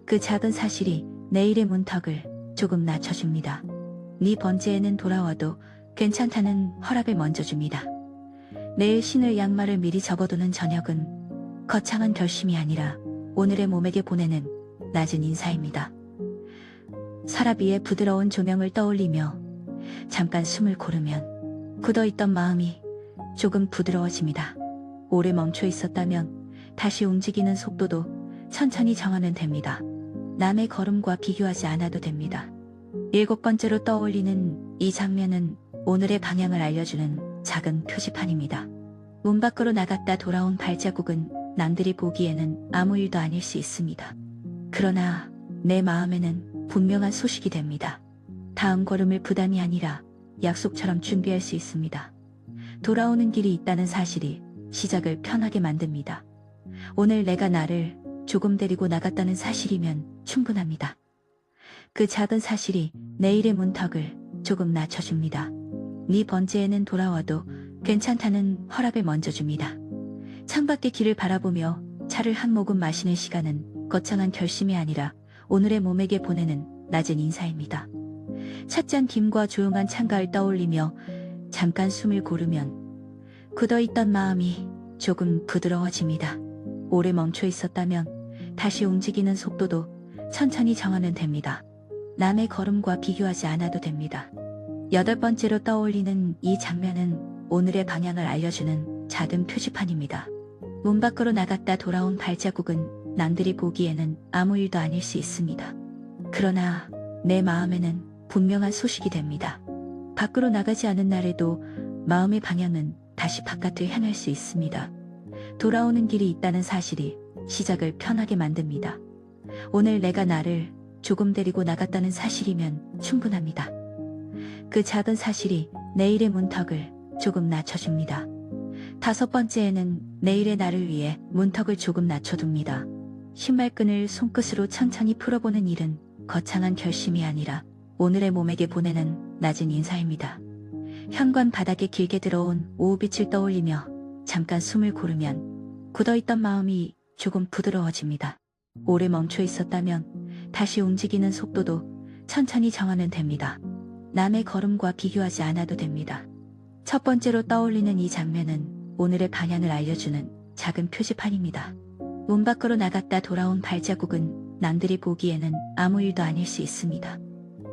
그 작은 사실이 내일의 문턱을 조금 낮춰줍니다. 네 번째에는 돌아와도 괜찮다는 허락을 먼저 줍니다. 내일 신을 양말을 미리 접어두는 저녁은 거창한 결심이 아니라 오늘의 몸에게 보내는 낮은 인사입니다. 서랍 위에 부드러운 조명을 떠올리며 잠깐 숨을 고르면 굳어있던 마음이 조금 부드러워집니다. 오래 멈춰 있었다면 다시 움직이는 속도도 천천히 정하면 됩니다. 남의 걸음과 비교하지 않아도 됩니다. 일곱 번째로 떠올리는 이 장면은 오늘의 방향을 알려주는 작은 표지판입니다. 문 밖으로 나갔다 돌아온 발자국은 남들이 보기에는 아무 일도 아닐 수 있습니다. 그러나 내 마음에는 분명한 소식이 됩니다. 다음 걸음을 부담이 아니라 약속처럼 준비할 수 있습니다. 돌아오는 길이 있다는 사실이 시작을 편하게 만듭니다. 오늘 내가 나를 조금 데리고 나갔다는 사실이면 충분합니다. 그 작은 사실이 내일의 문턱을 조금 낮춰줍니다. 네 번째에는 돌아와도 괜찮다는 허락을 먼저 줍니다. 창밖의 길을 바라보며 차를 한 모금 마시는 시간은 거창한 결심이 아니라 오늘의 몸에게 보내는 낮은 인사입니다. 찻잔 김과 조용한 창가를 떠올리며 잠깐 숨을 고르면 굳어있던 마음이 조금 부드러워집니다. 오래 멈춰 있었다면 다시 움직이는 속도도 천천히 정하면 됩니다. 남의 걸음과 비교하지 않아도 됩니다. 여덟 번째로 떠올리는 이 장면은 오늘의 방향을 알려주는 작은 표지판입니다. 문 밖으로 나갔다 돌아온 발자국은 남들이 보기에는 아무 일도 아닐 수 있습니다. 그러나 내 마음에는 분명한 소식이 됩니다. 밖으로 나가지 않은 날에도 마음의 방향은 다시 바깥을 향할 수 있습니다. 돌아오는 길이 있다는 사실이 시작을 편하게 만듭니다. 오늘 내가 나를 조금 데리고 나갔다는 사실이면 충분합니다. 그 작은 사실이 내일의 문턱을 조금 낮춰줍니다. 다섯 번째에는 내일의 나를 위해 문턱을 조금 낮춰둡니다. 신발끈을 손끝으로 천천히 풀어보는 일은 거창한 결심이 아니라 오늘의 몸에게 보내는 낮은 인사입니다. 현관 바닥에 길게 들어온 오후빛을 떠올리며 잠깐 숨을 고르면 굳어있던 마음이 조금 부드러워집니다. 오래 멈춰 있었다면 다시 움직이는 속도도 천천히 정하면 됩니다. 남의 걸음과 비교하지 않아도 됩니다. 첫 번째로 떠올리는 이 장면은 오늘의 방향을 알려주는 작은 표지판입니다. 문 밖으로 나갔다 돌아온 발자국은 남들이 보기에는 아무 일도 아닐 수 있습니다.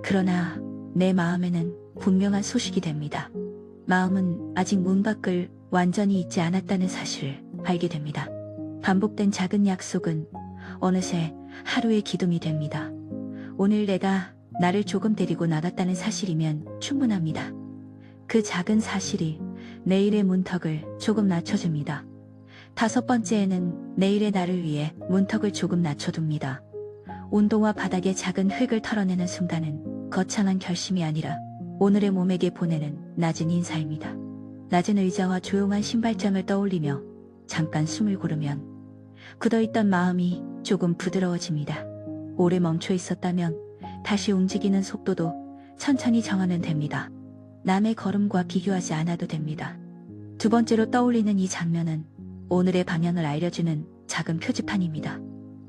그러나 내 마음에는 분명한 소식이 됩니다. 마음은 아직 문 밖을 완전히 잊지 않았다는 사실을 알게 됩니다. 반복된 작은 약속은 어느새 하루의 기둥이 됩니다. 오늘 내가 나를 조금 데리고 나갔다는 사실이면 충분합니다. 그 작은 사실이 내일의 문턱을 조금 낮춰줍니다. 다섯 번째에는 내일의 나를 위해 문턱을 조금 낮춰둡니다. 온도와 바닥의 작은 흙을 털어내는 순간은 거창한 결심이 아니라 오늘의 몸에게 보내는 낮은 인사입니다. 낮은 의자와 조용한 신발장을 떠올리며 잠깐 숨을 고르면 굳어있던 마음이 조금 부드러워집니다. 오래 멈춰 있었다면 다시 움직이는 속도도 천천히 정하면 됩니다. 남의 걸음과 비교하지 않아도 됩니다. 두 번째로 떠올리는 이 장면은 오늘의 방향을 알려주는 작은 표지판입니다.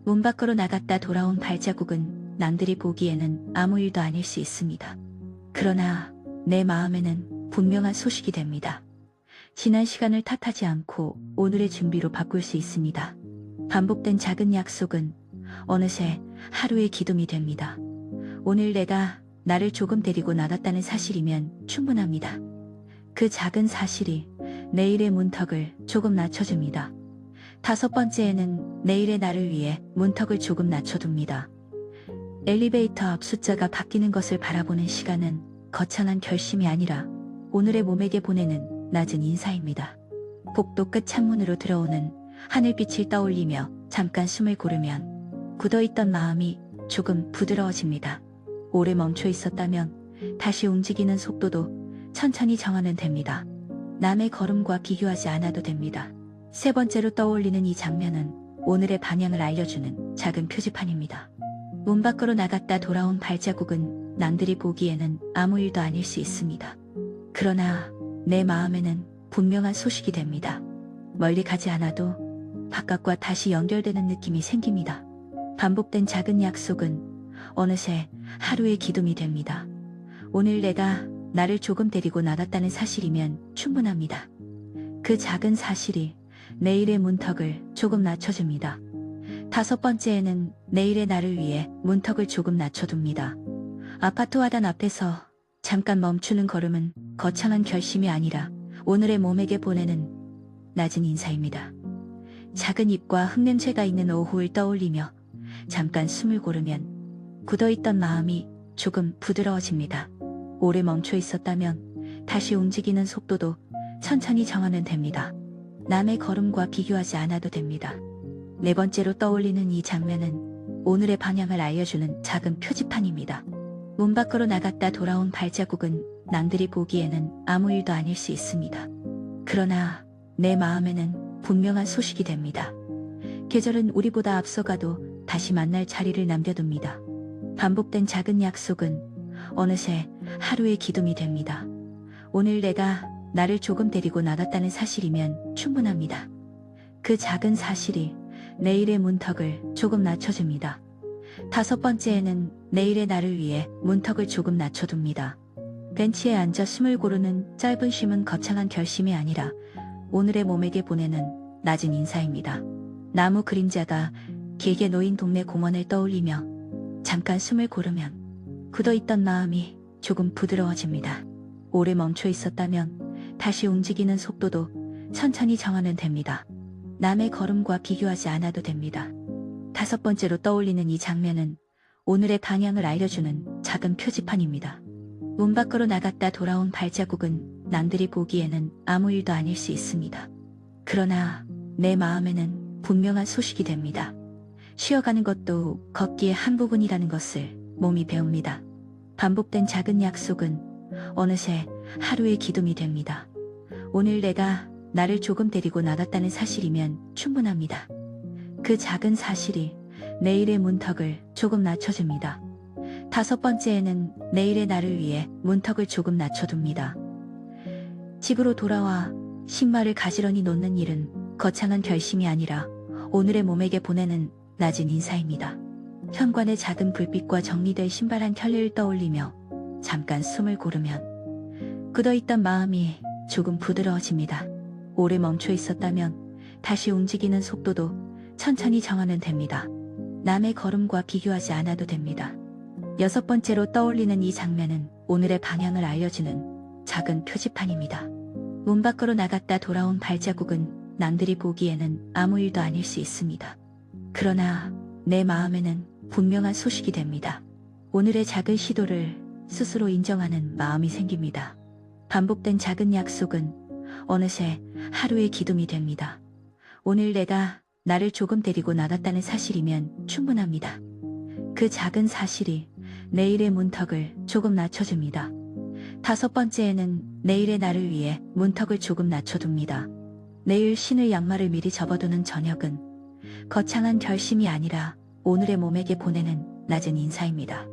문 밖으로 나갔다 돌아온 발자국은 남들이 보기에는 아무 일도 아닐 수 있습니다. 그러나 내 마음에는 분명한 소식이 됩니다. 지난 시간을 탓하지 않고 오늘의 준비로 바꿀 수 있습니다. 반복된 작은 약속은 어느새 하루의 기둥이 됩니다. 오늘 내가 나를 조금 데리고 나갔다는 사실이면 충분합니다. 그 작은 사실이 내일의 문턱을 조금 낮춰줍니다. 다섯 번째에는 내일의 나를 위해 문턱을 조금 낮춰둡니다. 엘리베이터 앞 숫자가 바뀌는 것을 바라보는 시간은 거창한 결심이 아니라 오늘의 몸에게 보내는 낮은 인사입니다. 복도 끝 창문으로 들어오는 하늘빛을 떠올리며 잠깐 숨을 고르면 굳어있던 마음이 조금 부드러워집니다. 오래 멈춰 있었다면 다시 움직이는 속도도 천천히 정하면 됩니다. 남의 걸음과 비교하지 않아도 됩니다. 세 번째로 떠올리는 이 장면은 오늘의 방향을 알려주는 작은 표지판입니다. 문 밖으로 나갔다 돌아온 발자국은 남들이 보기에는 아무 일도 아닐 수 있습니다. 그러나 내 마음에는 분명한 소식이 됩니다. 멀리 가지 않아도 바깥과 다시 연결되는 느낌이 생깁니다. 반복된 작은 약속은 어느새 하루의 기둥이 됩니다. 오늘 내가 나를 조금 데리고 나갔다는 사실이면 충분합니다. 그 작은 사실이 내일의 문턱을 조금 낮춰줍니다. 다섯 번째에는 내일의 나를 위해 문턱을 조금 낮춰둡니다. 아파트 화단 앞에서 잠깐 멈추는 걸음은 거창한 결심이 아니라 오늘의 몸에게 보내는 낮은 인사입니다. 작은 잎과 흙냄새가 있는 오후를 떠올리며 잠깐 숨을 고르면 굳어있던 마음이 조금 부드러워집니다. 오래 멈춰 있었다면 다시 움직이는 속도도 천천히 정하면 됩니다. 남의 걸음과 비교하지 않아도 됩니다. 네 번째로 떠올리는 이 장면은 오늘의 방향을 알려주는 작은 표지판입니다. 문 밖으로 나갔다 돌아온 발자국은 남들이 보기에는 아무 일도 아닐 수 있습니다. 그러나 내 마음에는 분명한 소식이 됩니다. 계절은 우리보다 앞서가도 다시 만날 자리를 남겨둡니다. 반복된 작은 약속은 어느새 하루의 기둥이 됩니다. 오늘 내가 나를 조금 데리고 나갔다는 사실이면 충분합니다. 그 작은 사실이 내일의 문턱을 조금 낮춰줍니다. 다섯 번째에는 내일의 나를 위해 문턱을 조금 낮춰둡니다. 벤치에 앉아 숨을 고르는 짧은 쉼은 거창한 결심이 아니라 오늘의 몸에게 보내는 낮은 인사입니다. 나무 그림자가 길게 놓인 동네 공원을 떠올리며 잠깐 숨을 고르면 굳어있던 마음이 조금 부드러워집니다. 오래 멈춰 있었다면 다시 움직이는 속도도 천천히 정하면 됩니다. 남의 걸음과 비교하지 않아도 됩니다. 다섯 번째로 떠올리는 이 장면은 오늘의 방향을 알려주는 작은 표지판입니다. 문 밖으로 나갔다 돌아온 발자국은 남들이 보기에는 아무 일도 아닐 수 있습니다. 그러나 내 마음에는 분명한 소식이 됩니다. 쉬어가는 것도 걷기의 한 부분이라는 것을 몸이 배웁니다. 반복된 작은 약속은 어느새 하루의 기둥이 됩니다. 오늘 내가 나를 조금 데리고 나갔다는 사실이면 충분합니다. 그 작은 사실이 내일의 문턱을 조금 낮춰줍니다. 다섯 번째에는 내일의 나를 위해 문턱을 조금 낮춰둡니다. 집으로 돌아와 신발을 가지런히 놓는 일은 거창한 결심이 아니라 오늘의 몸에게 보내는 낮은 인사입니다. 현관의 작은 불빛과 정리될 신발 한 켤레를 떠올리며 잠깐 숨을 고르면 굳어있던 마음이 조금 부드러워집니다. 오래 멈춰 있었다면 다시 움직이는 속도도 천천히 정하면 됩니다. 남의 걸음과 비교하지 않아도 됩니다. 여섯 번째로 떠올리는 이 장면은 오늘의 방향을 알려주는 작은 표지판입니다. 문 밖으로 나갔다 돌아온 발자국은 남들이 보기에는 아무 일도 아닐 수 있습니다. 그러나 내 마음에는 분명한 소식이 됩니다. 오늘의 작은 시도를 스스로 인정하는 마음이 생깁니다. 반복된 작은 약속은 어느새 하루의 기둥이 됩니다. 오늘 내가 나를 조금 데리고 나갔다는 사실이면 충분합니다. 그 작은 사실이 내일의 문턱을 조금 낮춰줍니다. 다섯 번째에는 내일의 나를 위해 문턱을 조금 낮춰둡니다. 내일 신을 양말을 미리 접어두는 저녁은 거창한 결심이 아니라 오늘의 몸에게 보내는 낮은 인사입니다.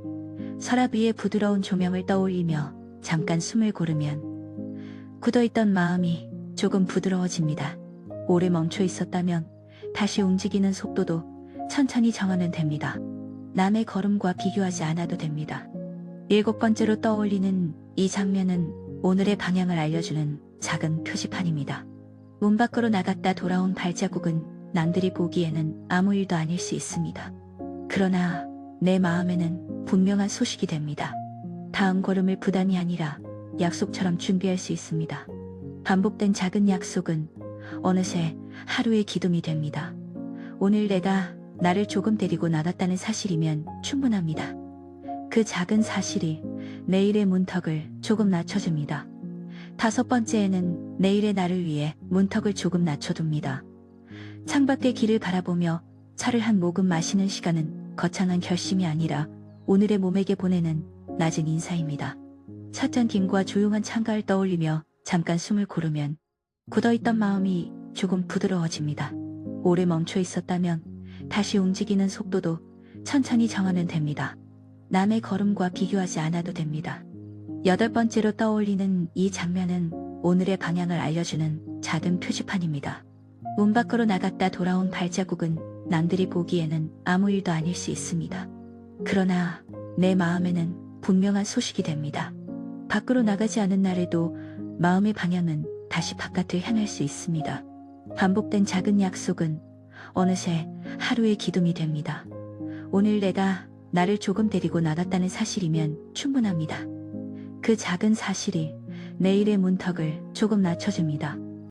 서랍 위에 부드러운 조명을 떠올리며 잠깐 숨을 고르면 굳어있던 마음이 조금 부드러워집니다. 오래 멈춰 있었다면 다시 움직이는 속도도 천천히 정하면 됩니다. 남의 걸음과 비교하지 않아도 됩니다. 7번째로 떠올리는 이 장면은 오늘의 방향을 알려주는 작은 표지판입니다. 문 밖으로 나갔다 돌아온 발자국은 남들이 보기에는 아무 일도 아닐 수 있습니다. 그러나 내 마음에는 분명한 소식이 됩니다. 다음 걸음을 부담이 아니라 약속처럼 준비할 수 있습니다. 반복된 작은 약속은 어느새 하루의 기둥이 됩니다. 오늘 내가 나를 조금 데리고 나갔다는 사실이면 충분합니다. 그 작은 사실이 내일의 문턱을 조금 낮춰줍니다. 5번째에는 내일의 나를 위해 문턱을 조금 낮춰둡니다. 창밖의 길을 바라보며 차를 한 모금 마시는 시간은 거창한 결심이 아니라 오늘의 몸에게 보내는 낮은 인사입니다. 찻잔 김과 조용한 창가를 떠올리며 잠깐 숨을 고르면 굳어있던 마음이 조금 부드러워집니다. 오래 멈춰 있었다면 다시 움직이는 속도도 천천히 정하면 됩니다. 남의 걸음과 비교하지 않아도 됩니다. 8번째로 떠올리는 이 장면은 오늘의 방향을 알려주는 작은 표지판입니다. 문 밖으로 나갔다 돌아온 발자국은 남들이 보기에는 아무 일도 아닐 수 있습니다. 그러나 내 마음에는 분명한 소식이 됩니다. 밖으로 나가지 않은 날에도 마음의 방향은 다시 바깥을 향할 수 있습니다. 반복된 작은 약속은 어느새 하루의 기둥이 됩니다. 오늘 내가 나를 조금 데리고 나갔다는 사실이면 충분합니다. 그 작은 사실이 내일의 문턱을 조금 낮춰줍니다.